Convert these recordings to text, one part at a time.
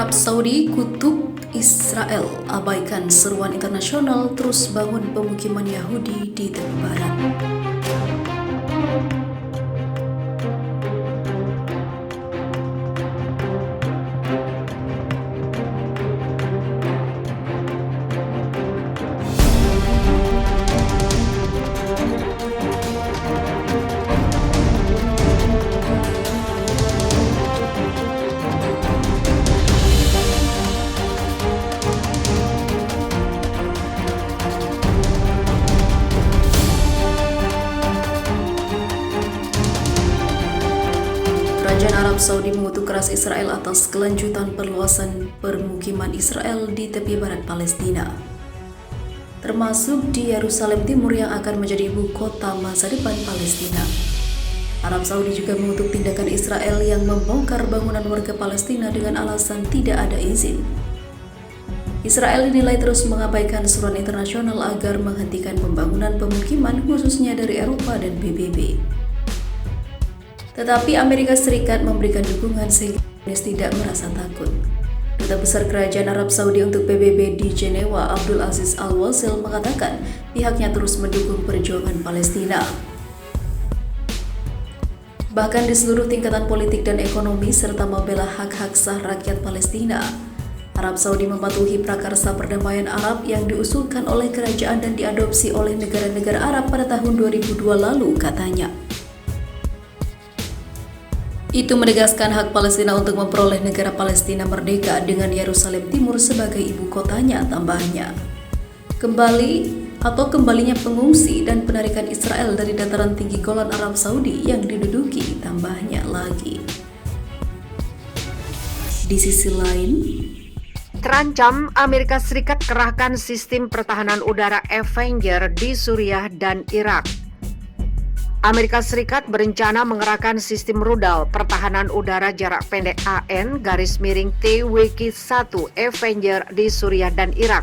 Arab Saudi kutuk Israel, abaikan seruan internasional terus bangun pemukiman Yahudi di tepi barat. Kerajaan Arab Saudi mengutuk keras Israel atas kelanjutan perluasan permukiman Israel di tepi barat Palestina, termasuk di Yerusalem Timur yang akan menjadi ibu kota masa depan Palestina. Arab Saudi juga mengutuk tindakan Israel yang membongkar bangunan warga Palestina dengan alasan tidak ada izin. Israel dinilai terus mengabaikan seruan internasional agar menghentikan pembangunan pemukiman khususnya dari Eropa dan PBB. Tetapi Amerika Serikat memberikan dukungan sehingga Indonesia tidak merasa takut. Duta Besar Kerajaan Arab Saudi untuk PBB di Jenewa, Abdul Aziz Al-Wasil, mengatakan pihaknya terus mendukung perjuangan Palestina. Bahkan di seluruh tingkatan politik dan ekonomi serta membela hak-hak sah rakyat Palestina, Arab Saudi mematuhi prakarsa perdamaian Arab yang diusulkan oleh kerajaan dan diadopsi oleh negara-negara Arab pada tahun 2002 lalu, katanya. Itu menegaskan hak Palestina untuk memperoleh negara Palestina merdeka dengan Yerusalem Timur sebagai ibu kotanya, tambahnya. Kembalinya pengungsi dan penarikan Israel dari dataran tinggi Golan Arab Saudi yang diduduki, tambahnya lagi. Di sisi lain, terancam Amerika Serikat kerahkan sistem pertahanan udara Avenger di Suriah dan Irak. Amerika Serikat berencana mengerahkan sistem rudal pertahanan udara jarak pendek AN_TWK-1 Avenger di Suriah dan Irak.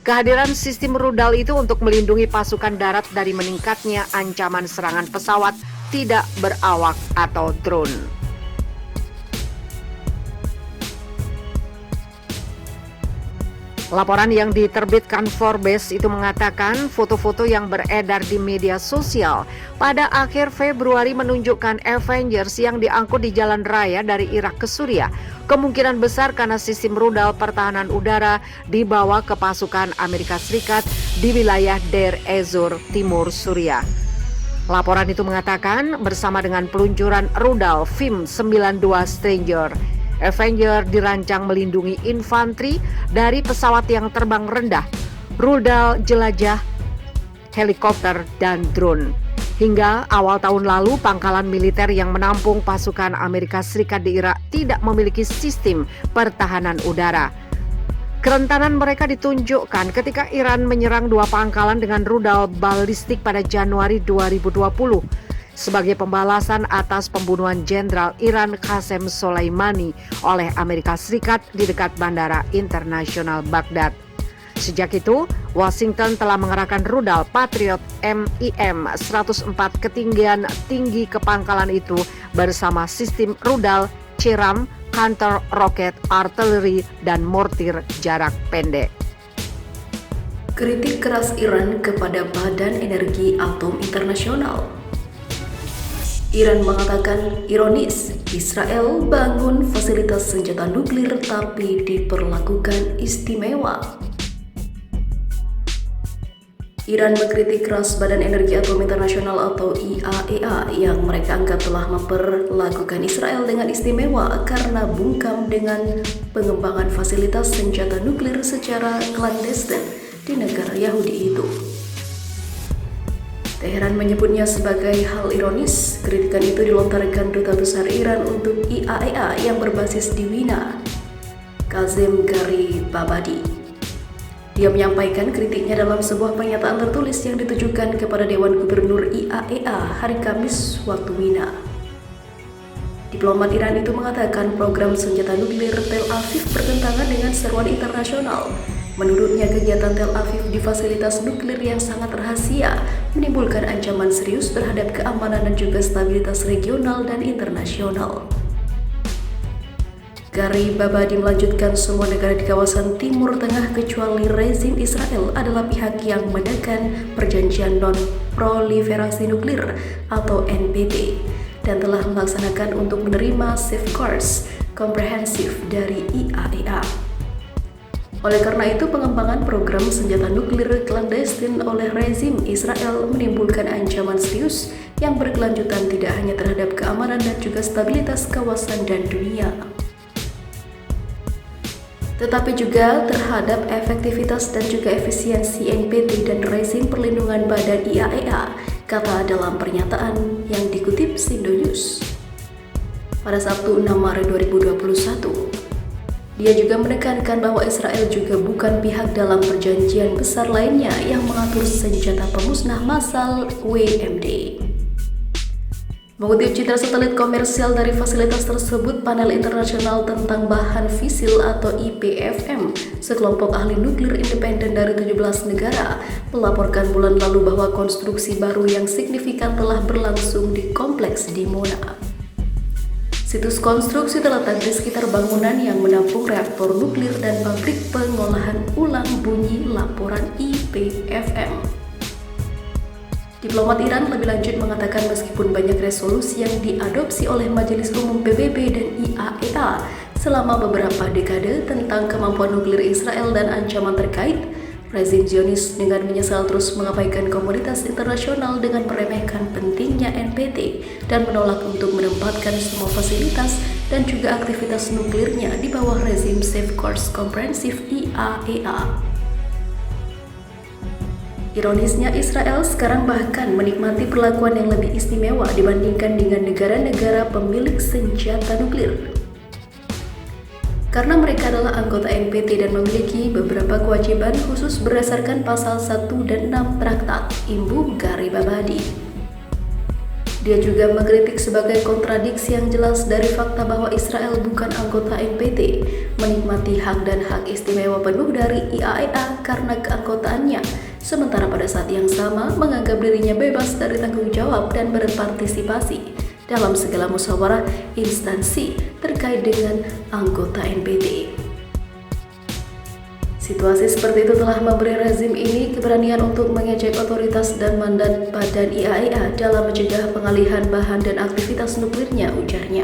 Kehadiran sistem rudal itu untuk melindungi pasukan darat dari meningkatnya ancaman serangan pesawat tidak berawak atau drone. Laporan yang diterbitkan Forbes itu mengatakan foto-foto yang beredar di media sosial pada akhir Februari menunjukkan Avengers yang diangkut di jalan raya dari Irak ke Suriah. Kemungkinan besar karena sistem rudal pertahanan udara dibawa ke pasukan Amerika Serikat di wilayah Deir ez-Zor, timur Suriah. Laporan itu mengatakan bersama dengan peluncuran rudal FIM-92 Stranger, Avenger dirancang melindungi infanteri dari pesawat yang terbang rendah, rudal jelajah, helikopter, dan drone. Hingga awal tahun lalu, pangkalan militer yang menampung pasukan Amerika Serikat di Irak tidak memiliki sistem pertahanan udara. Kerentanan mereka ditunjukkan ketika Iran menyerang dua pangkalan dengan rudal balistik pada Januari 2020. Sebagai pembalasan atas pembunuhan Jenderal Iran Qasem Soleimani oleh Amerika Serikat di dekat Bandara Internasional Baghdad. Sejak itu, Washington telah mengerahkan rudal Patriot MIM-104 ketinggian tinggi ke pangkalan itu bersama sistem rudal CERAM, counter rocket artillery, dan mortir jarak pendek. kritik keras Iran kepada Badan Energi Atom Internasional. Iran mengatakan ironis, Israel bangun fasilitas senjata nuklir tapi diperlakukan istimewa. Iran mengkritik keras Badan Energi Atom Internasional atau IAEA yang mereka anggap telah memperlakukan Israel dengan istimewa karena bungkam dengan pengembangan fasilitas senjata nuklir secara klandestin di negara Yahudi itu. Teheran menyebutnya sebagai hal ironis. Kritikan itu dilontarkan Duta Besar Iran untuk IAEA yang berbasis di Wina, Kazem Garibabadi. Dia menyampaikan kritiknya dalam sebuah pernyataan tertulis yang ditujukan kepada Dewan Gubernur IAEA hari Kamis waktu Wina. Diplomat Iran itu mengatakan program senjata nuklir Tel Aviv bertentangan dengan seruan internasional. Menurutnya, kegiatan Tel Aviv di fasilitas nuklir yang sangat rahasia menimbulkan ancaman serius terhadap keamanan dan juga stabilitas regional dan internasional. Gary Babadi melanjutkan semua negara di kawasan Timur Tengah kecuali rezim Israel adalah pihak yang menekan perjanjian non-proliferasi nuklir atau NPT dan telah melaksanakan untuk menerima safeguards komprehensif dari IAEA. Oleh karena itu, pengembangan program senjata nuklir clandestine oleh rezim Israel menimbulkan ancaman serius yang berkelanjutan tidak hanya terhadap keamanan dan juga stabilitas kawasan dan dunia, tetapi juga terhadap efektivitas dan juga efisiensi NPT dan rezim perlindungan badan IAEA, kata dalam pernyataan yang dikutip Sindo News. Pada Sabtu 6 Maret 2021, dia juga menekankan bahwa Israel juga bukan pihak dalam perjanjian besar lainnya yang mengatur senjata pemusnah massal WMD. Mengutip citra satelit komersial dari fasilitas tersebut, Panel Internasional tentang Bahan Fisil atau IPFM, sekelompok ahli nuklir independen dari 17 negara, melaporkan bulan lalu bahwa konstruksi baru yang signifikan telah berlangsung di kompleks Dimona. Situs konstruksi terletak di sekitar bangunan yang menampung reaktor nuklir dan pabrik pengolahan ulang bunyi, laporan IPFM. Diplomat Iran lebih lanjut mengatakan meskipun banyak resolusi yang diadopsi oleh Majelis Umum PBB dan IAEA selama beberapa dekade tentang kemampuan nuklir Israel dan ancaman terkait, rezim Zionis dengan menyesal terus mengabaikan komunitas internasional dengan meremehkan pentingnya NPT dan menolak untuk menempatkan semua fasilitas dan juga aktivitas nuklirnya di bawah rezim Safeguards Komprehensif IAEA. Ironisnya, Israel sekarang bahkan menikmati perlakuan yang lebih istimewa dibandingkan dengan negara-negara pemilik senjata nuklir. Karena mereka adalah anggota NPT dan memiliki beberapa kewajiban khusus berdasarkan pasal 1 dan 6 Traktat, imbuh Gary Babadi. Dia juga mengkritik sebagai kontradiksi yang jelas dari fakta bahwa Israel bukan anggota NPT, menikmati hak dan hak istimewa penuh dari IAEA karena keanggotaannya, sementara pada saat yang sama menganggap dirinya bebas dari tanggung jawab dan berpartisipasi dalam segala musyawarah instansi terkait dengan anggota NPT. Situasi seperti itu telah memberi rezim ini keberanian untuk mengejek otoritas dan mandat badan IAEA dalam mencegah pengalihan bahan dan aktivitas nuklirnya, ujarnya.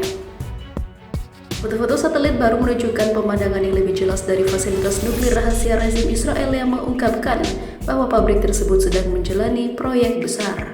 Foto-foto satelit baru menunjukkan pemandangan yang lebih jelas dari fasilitas nuklir rahasia rezim Israel yang mengungkapkan bahwa pabrik tersebut sedang menjalani proyek besar.